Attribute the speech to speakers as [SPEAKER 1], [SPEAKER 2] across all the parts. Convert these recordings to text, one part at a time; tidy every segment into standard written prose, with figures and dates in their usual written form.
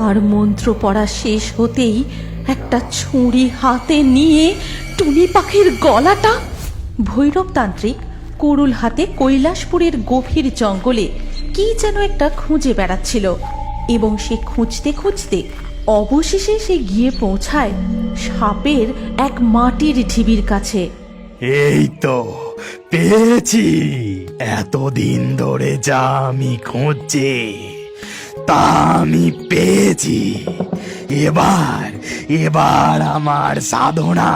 [SPEAKER 1] আর মন্ত্র পড়া শেষ হতেই একটা ছুরি হাতে নিয়ে টুনি পাখির গলাটা। ভৈরবতান্ত্রিক কুড়ুল হাতে কৈলাসপুরের গভীর জঙ্গলে কি যেন একটা খুঁজে বেড়াচ্ছিল, এবং সে খুঁজতে খুঁজতে অবশেষে সে গিয়ে পৌঁছায় সাপের এক মাটির ঢিবির কাছে।
[SPEAKER 2] এই তো পেয়েছি, এতদিন ধরে যা আমি খুঁজছি তা আমি পেয়েছি। এবার এবার আমার সাধনা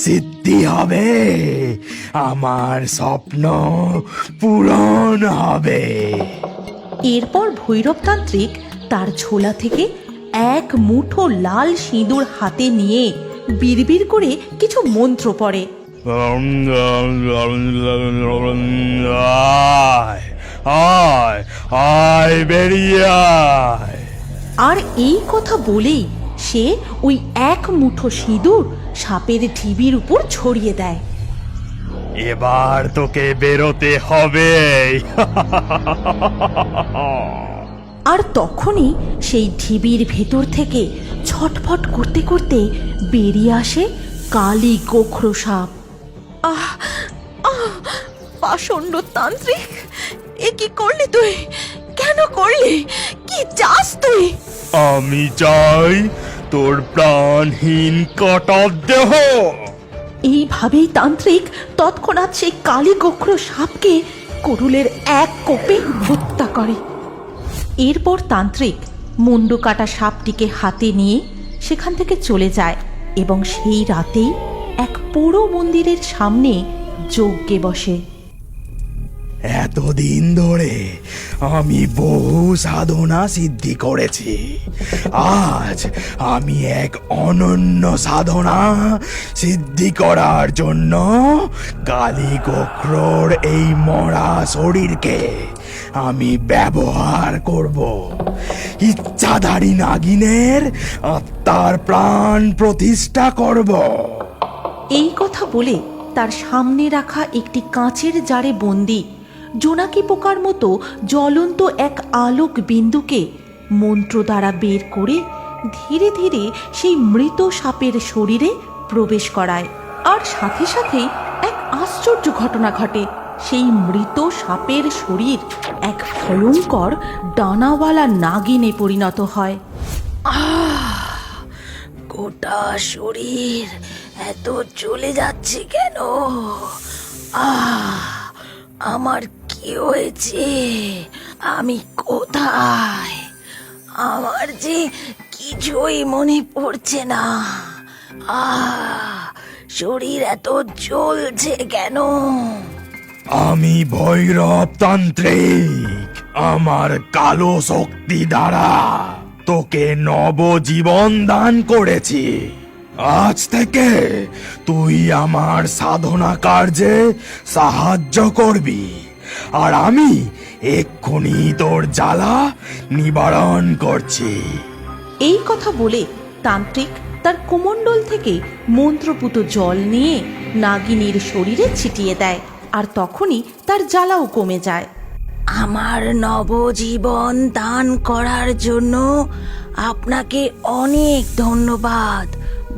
[SPEAKER 2] সিদ্ধি হবে, আমার স্বপ্ন পূরণ হবে।
[SPEAKER 1] এরপর ভৈরবতান্ত্রিক তার ঝোলা থেকে এক মুঠো লাল সিঁদুর হাতে নিয়ে বিড়বিড় করে কিছু মন্ত্র পড়ে।
[SPEAKER 2] আয় আয় বেরিয়ে আয়।
[SPEAKER 1] আর এই কথা বলেই সে ওই এক মুঠো সিঁদুর সাপের ঢিবির উপর ছড়িয়ে দেয়।
[SPEAKER 2] এবার তোকে বেরোতে হবে।
[SPEAKER 1] আর তখনই সেই ঢিবির ভেতর থেকে ছটফট করতে করতে বেরিয়ে আসে কালী গোখরো সাপ। আহ আহ পাষণ্ড তান্ত্রিক, এ কি করলি তুই? কেন করলি? কি চাস তুই?
[SPEAKER 2] আমি চাই তোর প্রাণহীন কাটার দেহ।
[SPEAKER 1] এইভাবেই তান্ত্রিক তৎক্ষণাৎ সেই কালী গোখরো সাপকে কুড়ুলের এক কোপে হত্যা করে। এরপর তান্ত্রিক মুন্ডু কাটা সাপটিকে হাতে নিয়ে সেখান থেকে চলে যায় এবং সেই রাতেই এক পোড়ো মন্দিরের সামনে যজ্ঞে বসে।
[SPEAKER 2] এতদিন ধরে আমি বহু সাধনা সিদ্ধি করেছি, আজ আমি এক অনন্য সাধনা সিদ্ধি করার জন্য কালী গোখরোর এই মরা শরীরকে আমি ব্যবহার করব। ইচ্ছাধারী নাগিনের আত্মার প্রাণ প্রতিষ্ঠা করব।
[SPEAKER 1] এই কথা বলে তার সামনে রাখা একটি কাঁচের জারে বন্দি জোনাকি পোকার মতো জ্বলন্ত এক আলোক বিন্দুকে মন্ত্র দ্বারা বের করে ধীরে ধীরে সেই মৃত সাপের শরীরে প্রবেশ করায়। আর সাথে সাথেই এক আশ্চর্য ঘটনা ঘটে। সেই মৃত সাপের শরীর এক ভয়ঙ্কর ডানাওয়ালা নাগিনে পরিণত হয়। গোটা শরীর এত চলে যাচ্ছে কেন? আমার কি হয়েছে? আমি কোথায়? আমার যে কিছুই মনে পড়ছে না। শরীর এত জ্বলছে কেন?
[SPEAKER 2] আমি ভৈরব তান্ত্রিক, আমার কালো শক্তি দ্বারা তোকে নবজীবন দান করেছি। আজ থেকে তুই আমার সাধনা কার্যে সাহায্য করবি, আর আমি এক্ষুনি তোর জ্বালা নিবারণ করছি।
[SPEAKER 1] এই কথা বলে তান্ত্রিক তার কুমণ্ডল থেকে মন্ত্রপুত জল নিয়ে নাগিনীর শরীরে ছিটিয়ে দেয়, আর তখনই তার জ্বালাও কমে যায়। আমার নবজীবন দান করার জন্য আপনাকে অনেক ধন্যবাদ।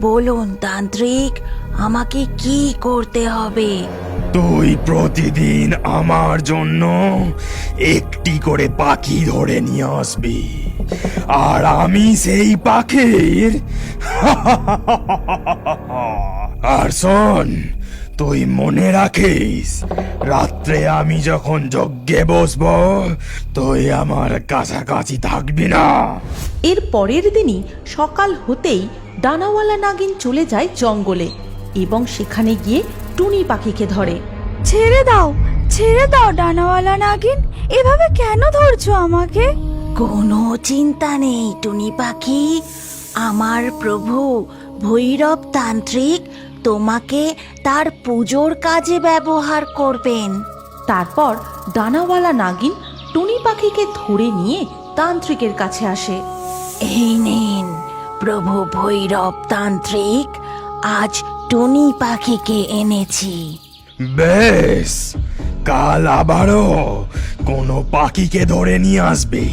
[SPEAKER 1] বলুন তান্ত্রিক, আমাকে কি করতে হবে?
[SPEAKER 2] তুই প্রতিদিন আমার জন্য একটি করে পাখি ধরে নিয়ে আসবি, আর আমি সেই পাখির আর শোন, তুই মনে রাখিস, রাত্রে আমি যখন যজ্ঞে বসবো তুই আমার কাছাকাছি থাকবি না।
[SPEAKER 1] এর পরের দিনই সকাল হতেই ডানাওয়ালা নাগিন চলে যায় জঙ্গলে এবং সেখানে গিয়ে টুনি পাখিকে ধরে।
[SPEAKER 3] ছেড়ে দাও ডানাওয়ালা নাগিন, এভাবে কেন ধরছো আমাকে?
[SPEAKER 1] কোনো চিন্তা নেই টুনি পাখি, আমার প্রভু ভৈরব তান্ত্রিক তোমাকে তার পুজোর কাজে ব্যবহার করবেন। তারপর ডানাওয়ালা নাগিন টুনি পাখিকে ধরে নিয়ে তান্ত্রিকের কাছে আসে। এই নিন প্রভু ভৈরব তান্ত্রিক, আজ
[SPEAKER 4] টুনি পাখিকে এনেছি।
[SPEAKER 2] বেশ, কাল আবারও কোনো পাখিকে ধরে নিয়ে আসবি।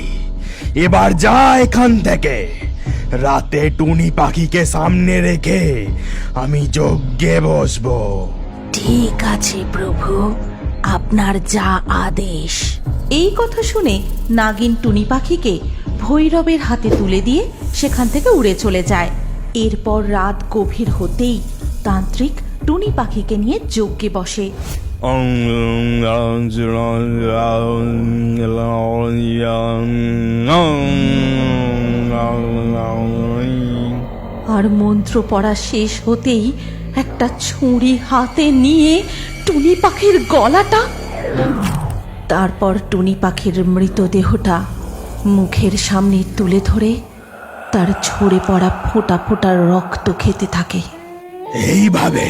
[SPEAKER 2] এবার যা এখান থেকে। রাতে টুনি পাখিকে সামনে রেখে আমি যজ্ঞে বসবো।
[SPEAKER 4] ঠিক আছে প্রভু, আপনার যা আদেশ।
[SPEAKER 1] এই কথা শুনে নাগিন টুনি পাখিকে ভৈরবের হাতে তুলে দিয়ে সেখান থেকে উড়ে চলে যায়। এরপর রাত গভীর হতেই তান্ত্রিক টুনি পাখিকে নিয়ে যজ্ঞে বসে। আর মন্ত্র পড়া শেষ হতেই একটা ছুরি হাতে নিয়ে টুনি পাখির গলাটা, তারপর টুনি পাখির মৃতদেহটা মুখের সামনে তুলে ধরে তার ঝরে পড়া ফোঁটা ফোঁটা রক্ত খেতে থাকে।
[SPEAKER 2] এইভাবে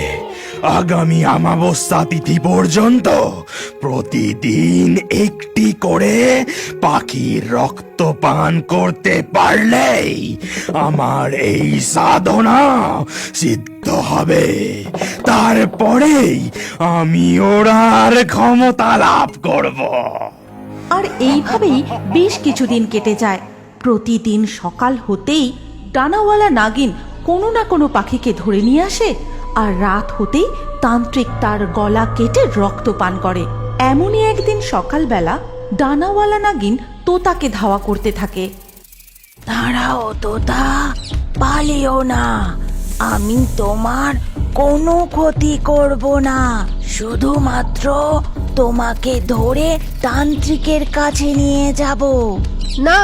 [SPEAKER 2] আগামী অমাবস্যা তিথি পর্যন্ত প্রতিদিন একটি করে পাখির রক্ত পান করতে পারলেই আমার এই সাধনা সিদ্ধ হবে। তারপরেই আমি ওড়ার ক্ষমতা লাভ করব।
[SPEAKER 1] আর এইভাবেই বেশ কিছুদিন কেটে যায়। প্রতিদিন সকাল হতেই ডানাওয়ালা নাগিন কোনো না কোনো পাখিকে ধরে নিয়ে আসে, আর রাত হতেই তান্ত্রিক তার গলা কেটে রক্ত পান করে। এমনই একদিন সকালবেলা ডানাওয়ালা নাগিন তোতাকে ধাওয়া করতে থাকে।
[SPEAKER 4] দাঁড়াও তোতা, পালিও না। আমি তোমার কোনো ক্ষতি করব না, শুধুমাত্র তোমাকে ধরে তান্ত্রিকের কাছে নিয়ে যাব।
[SPEAKER 5] না,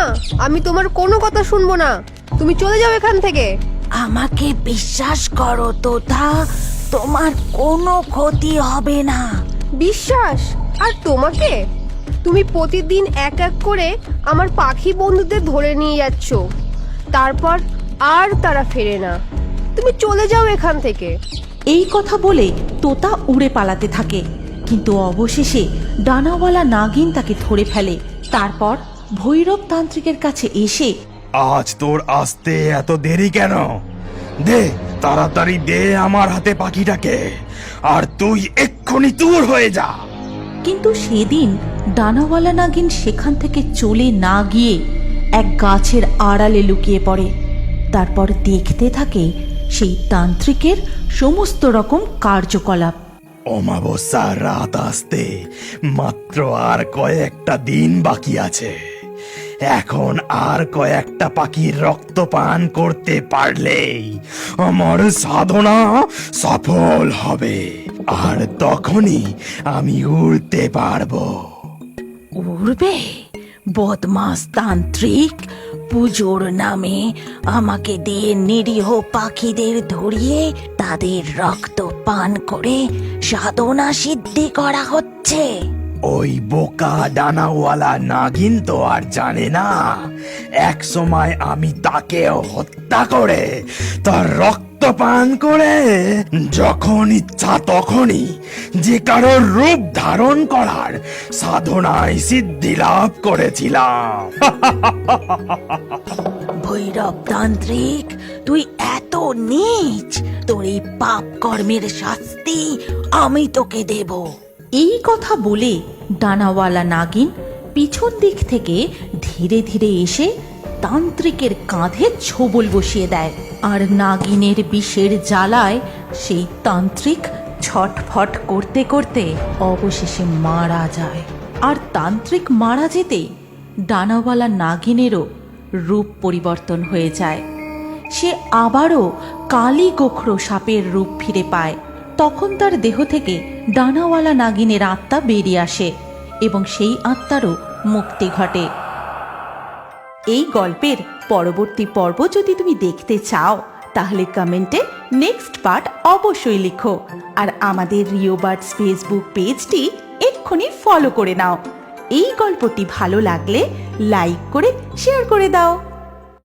[SPEAKER 5] আমি তোমার কোনো কথা শুনবো না। তুমি চলে যাও এখান থেকে।
[SPEAKER 4] আমাকে বিশ্বাস করো তোতা, তোমার কোনো ক্ষতি হবে না।
[SPEAKER 5] বিশ্বাস? আর তোমাকে? তুমি প্রতিদিন এক এক করে আমার পাখি বন্ধুদের ধরে নিয়ে যাচ্ছ, তারপর আর তারা ফেরে না। তুমি চলে যাও এখান থেকে।
[SPEAKER 1] এই কথা বলে তোতা উড়ে পালাতে থাকে, কিন্তু অবশেষে ডানাওয়ালা নাগিন তাকে ধরে ফেলে। তারপর ভৈরব তান্ত্রিকের কাছে এসে,
[SPEAKER 2] আজ তোর আসতে এত দেরি কেন? দে, তাড়াতাড়ি দে আমার হাতে পাখিটাকে, আর তুই এক্ষুনি দূর হয়ে যা।
[SPEAKER 1] কিন্তু সেদিন ডানাওয়ালা নাগিন সেখান থেকে চলে না গিয়ে এক গাছের আড়ালে লুকিয়ে পড়ে। তারপর দেখতে থাকে সেই তান্ত্রিকের সমস্ত রকম কার্যকলাপ।
[SPEAKER 2] অমাবস্যার রাত আসতে মাত্র আর কয়েকটা দিন বাকি আছে। এখন আর কয়েকটা পাখির রক্ত পান করতে পারলেই আমার সাধনা সফল হবে, আর তখনই আমি উড়তে পারবো।
[SPEAKER 4] উড়বে? বদমাস তান্ত্রিক, পুজোর নামে আমাকে দিয়ে নিরীহ পাখিদের ধরিয়ে তাদের রক্ত পান করে সাধনা সিদ্ধি করা হচ্ছে।
[SPEAKER 2] ওই বোকা ডানাওয়ালা নাগিন তো আর জানে না এক সময় আমি তাকেও হত্যা করে তার রক্ত পান করে যখন ইচ্ছা তখনই যে কারোর রূপ ধারণ করার সাধনায় সিদ্ধি লাভ করেছিলাম।
[SPEAKER 4] ভৈরব তান্ত্রিক, তুই এত নীচ, তোর এই পাপ কর্মের শাস্তি আমি তোকে দেব।
[SPEAKER 1] এই কথা বলে ডানাওয়ালা নাগিন পিছন দিক থেকে ধীরে ধীরে এসে তান্ত্রিকের কাঁধে ছোবল বসিয়ে দেয়। আর নাগিনের বিষের জ্বালায় সেই তান্ত্রিক ছটফট করতে করতে অবশেষে মারা যায়। আর তান্ত্রিক মারা যেতেই ডানাওয়ালা নাগিনেরও রূপ পরিবর্তন হয়ে যায়। সে আবারও কালী গোখরো সাপের রূপ ফিরে পায়। তখন তার দেহ থেকে ডানাওয়ালা নাগিনের আত্মা বেরিয়ে আসে এবং সেই আত্মারও মুক্তি ঘটে। এই গল্পের পরবর্তী পর্ব যদি তুমি দেখতে চাও তাহলে কমেন্টে নেক্সট পার্ট অবশ্যই লিখো, আর আমাদের রিও বার্ডস ফেসবুক পেজটি এক্ষুনি ফলো করে নাও। এই গল্পটি ভালো লাগলে লাইক করে শেয়ার করে দাও।